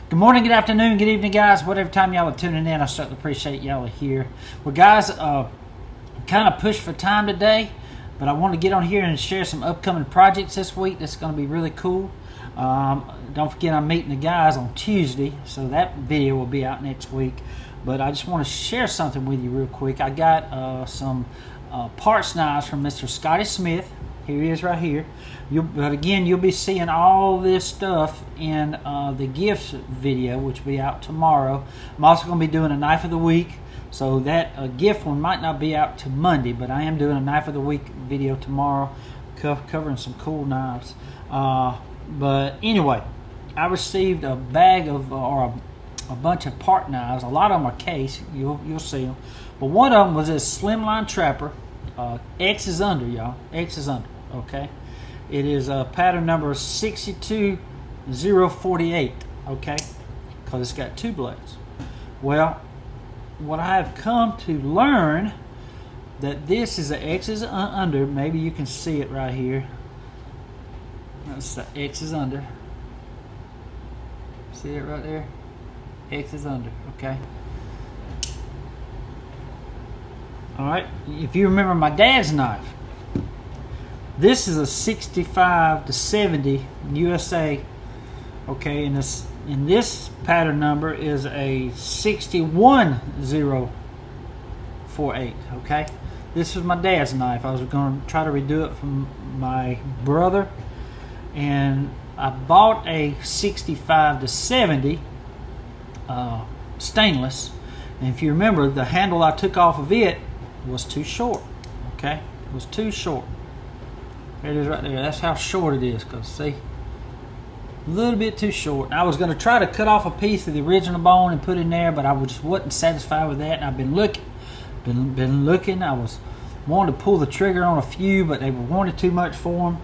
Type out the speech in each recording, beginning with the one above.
Good morning, good afternoon, good evening, guys. Whatever time y'all are tuning in, I certainly appreciate y'all are here. Well, guys, kind of pushed for time today, but I want to get on here and share some upcoming projects this week. That's going to be really cool. Don't forget, I'm meeting the guys on Tuesday, so that video will be out next week. But I just want to share something with you real quick. I got some parts knives from Mr. Scotty Smith. Here he is right here. But again, you'll be seeing all this stuff in the gifts video, which will be out tomorrow. I'm also going to be doing a knife of the week. So that gift one might not be out to Monday, but I am doing a knife of the week video tomorrow, covering some cool knives. But anyway, I received a bag of, or a bunch of part knives. A lot of them are case. You'll see them. But one of them was this slimline trapper. X is under, y'all. X is under. Okay, it is pattern number 62048. Okay, because it's got two blades. Well, what I have come to learn that this is the X is under. Maybe you can see it right here. That's the X is under. See it right there? X is under. Okay. All right. If you remember my dad's knife. This is a 65 to 70 USA, okay, and this pattern number is a 61048, okay. This is my dad's knife. I was going to try to redo it from my brother, and I bought a 65 to 70 stainless, and if you remember, the handle I took off of it was too short, okay, it was too short. There it is right there. That's how short it is, because see, a little bit too short. And I was going to try to cut off a piece of the original bone and put in there, but I just wasn't satisfied with that. And I've been looking, been looking. I was wanting to pull the trigger on a few, but they wanted too much for them.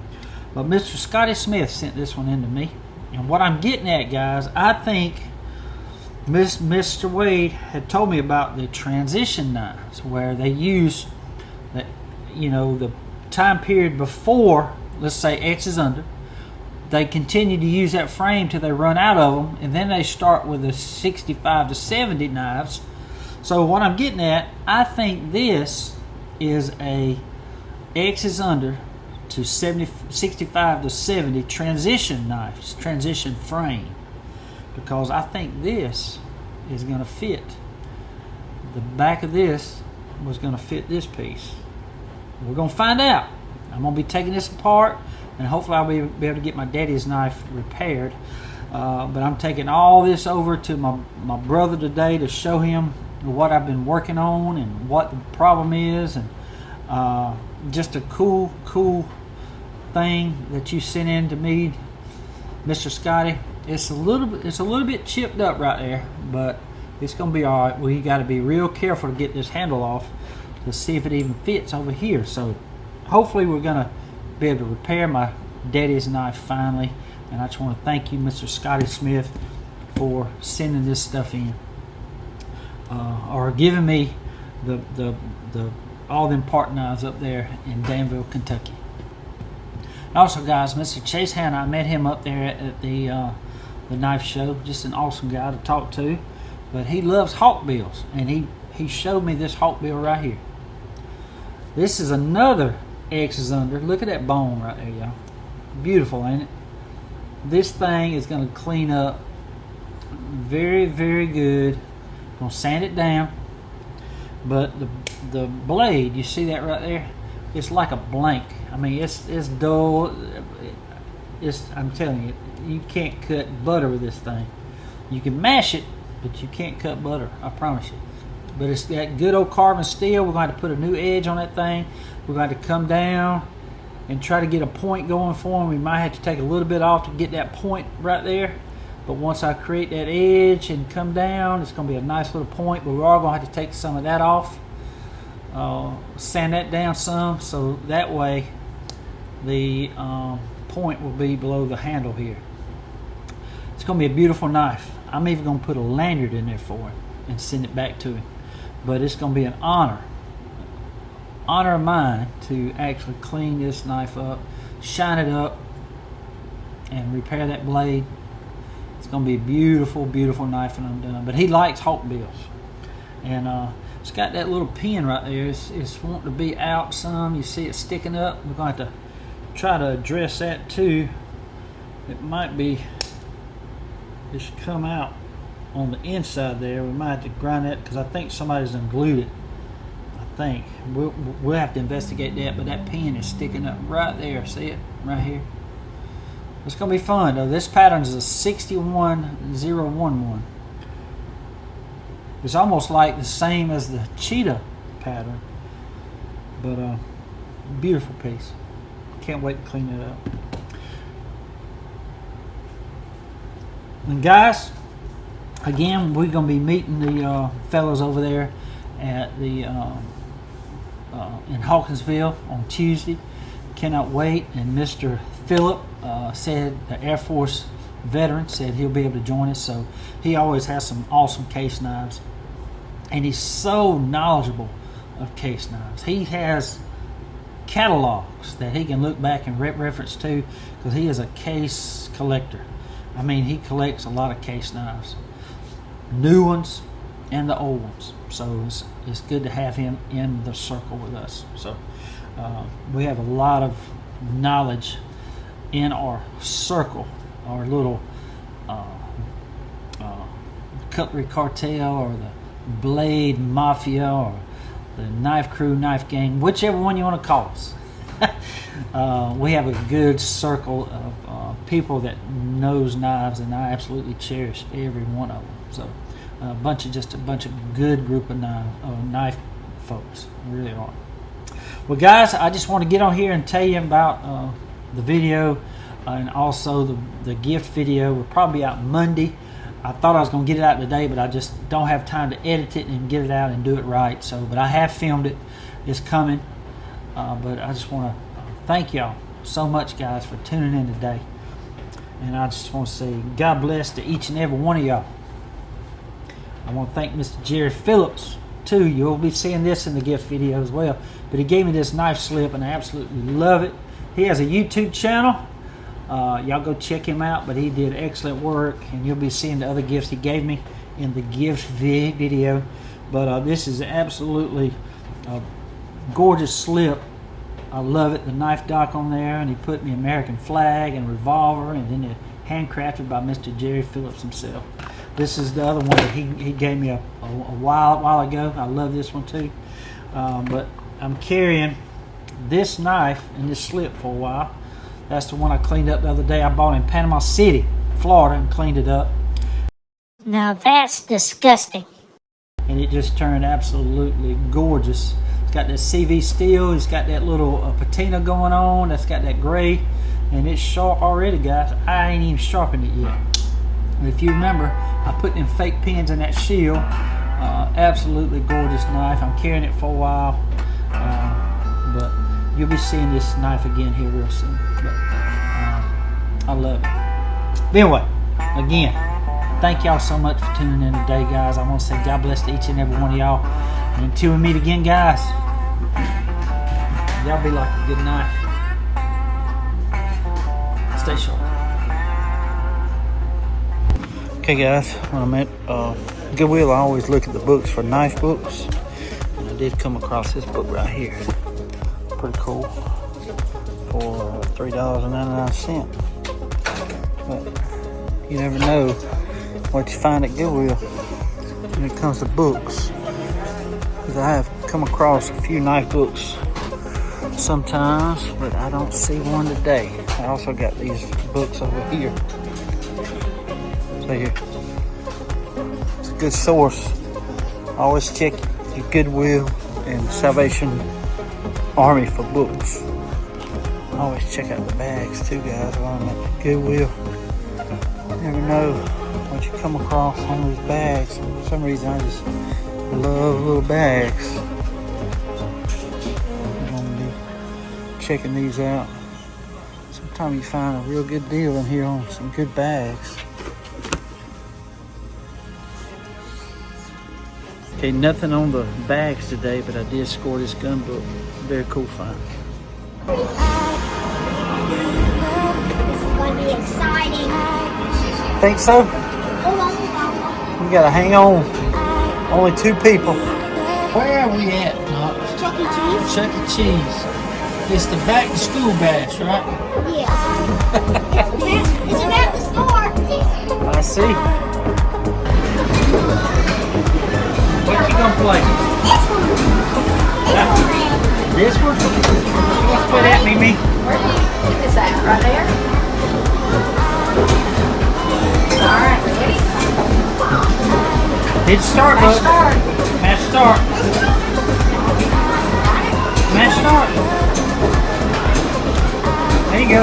But Mr. Scotty Smith sent this one in to me, and what I'm getting at, guys, I think Mr. Wade had told me about the transition knives, where they use that, you know, the time period before, let's say X is under, they continue to use that frame till they run out of them, and then they start with the 65 to 70 knives. So what I'm getting at, I think this is a X is under to 65 to 70 transition knives, transition frame, because I think this is going to fit. The back of this was going to fit this piece. We're going to find out. I'm going to be taking this apart, and hopefully I'll be able to get my daddy's knife repaired. But I'm taking all this over to my brother today to show him what I've been working on and what the problem is, and just a cool thing that you sent in to me, Mr. Scotty. It's a little bit chipped up right there, but it's going to be all right. We got to be real careful to get this handle off to see if it even fits over here. So hopefully we're going to be able to repair my daddy's knife finally. And I just want to thank you, Mr. Scotty Smith, for sending this stuff in, or giving me the all them part knives up there in Danville, Kentucky. Also, guys, Mr. Chase Hanna, I met him up there at the knife show. Just an awesome guy to talk to, but he loves hawkbills, and he showed me this hawkbill right here. This is another X is under. Look at that bone right there, y'all. Beautiful, ain't it? This thing is going to clean up very, very good. Going to sand it down. But the blade, you see that right there? It's like a blank. I mean, it's dull. I'm telling you, you can't cut butter with this thing. You can mash it, but you can't cut butter. I promise you. But it's that good old carbon steel. We're going to put a new edge on that thing. We're going to come down and try to get a point going for them. We might have to take a little bit off to get that point right there. But once I create that edge and come down, it's going to be a nice little point. But we are going to have to take some of that off. Sand that down some, so that way the point will be below the handle here. It's going to be a beautiful knife. I'm even going to put a lanyard in there for him and send it back to him. But it's going to be an honor of mine to actually clean this knife up, shine it up, and repair that blade. It's going to be a beautiful, beautiful knife when I'm done. But he likes hawkbills. And it's got that little pin right there. It's wanting to be out some. You see it sticking up. We're going to have to try to address that too. It might be, it should come out on the inside there. We might have to grind that because I think somebody's unglued it. I think. We'll have to investigate that, but that pin is sticking up right there. See it? Right here. It's going to be fun though. This pattern is a 61011. It's almost like the same as the cheetah pattern, but beautiful piece. Can't wait to clean it up. And guys, again, we're going to be meeting the fellows over there at the in Hawkinsville on Tuesday. Cannot wait. And Mr. Phillip said, the Air Force veteran, said he'll be able to join us. So he always has some awesome case knives, and he's so knowledgeable of case knives. He has catalogs that he can look back and reference to, because he is a case collector. I mean, he collects a lot of case knives, new ones and the old ones. So it's good to have him in the circle with us. So we have a lot of knowledge in our circle, our little cutlery cartel, or the blade mafia, or the knife crew, knife gang, whichever one you want to call us. We have a good circle of people that knows knives, and I absolutely cherish every one of them. So just a bunch of good group of knife folks. We really are. Well, guys, I just want to get on here and tell you about the video, and also the gift video will probably be out Monday. I thought I was going to get it out today, but I just don't have time to edit it and get it out and do it right. So, but I have filmed it. It's coming. But I just want to thank y'all so much, guys, for tuning in today. And I just want to say God bless to each and every one of y'all. I want to thank Mr. Jerry Phillips too. You'll be seeing this in the gift video as well. But he gave me this knife slip, and I absolutely love it. He has a YouTube channel. Y'all go check him out. But he did excellent work, and you'll be seeing the other gifts he gave me in the gift video. But this is absolutely a gorgeous slip. I love it. The knife dock on there, and he put the American flag and revolver, and then it handcrafted by Mr. Jerry Phillips himself. This is the other one that he gave me a while ago. I love this one too. But I'm carrying this knife and this slip for a while. That's the one I cleaned up the other day. I bought in Panama City, Florida, and cleaned it up. Now that's disgusting. And it just turned absolutely gorgeous. It's got that CV steel. It's got that little patina going on. That's got that gray. And it's sharp already, guys. I ain't even sharpened it yet. If you remember, I put them fake pins in that shield. Absolutely gorgeous knife. I'm carrying it for a while. But you'll be seeing this knife again here real soon. But I love it. But anyway, again, thank y'all so much for tuning in today, guys. I want to say God bless to each and every one of y'all. And until we meet again, guys, y'all be like a good knife. Stay sharp. Okay, guys, when I'm at Goodwill, I always look at the books for knife books. And I did come across this book right here. Pretty cool. For $3.99. But you never know what you find at Goodwill when it comes to books. Because I have come across a few knife books sometimes, but I don't see one today. I also got these books over here. So here, it's a good source. Always check your Goodwill and Salvation Army for books. Always check out the bags too, guys, while I'm at Goodwill. You never know what you come across on these bags. For some reason, I just love little bags. I'm going to be checking these out. Sometimes you find a real good deal in here on some good bags. Okay, nothing on the bags today, but I did score this gun book. Very cool find. This is going to be exciting. think so? We gotta hang on. Only 2 people. Where are we at, Knox? Chuck E. Cheese? Chuck E. Cheese. It's the back to school bash, right? Yeah. It's about the store. I see. What you gonna play? This one. This one? What's put at me? Where do you get this at? Right there? Alright, ready? Hit start, bud. Start. Match start. Match start. There you go.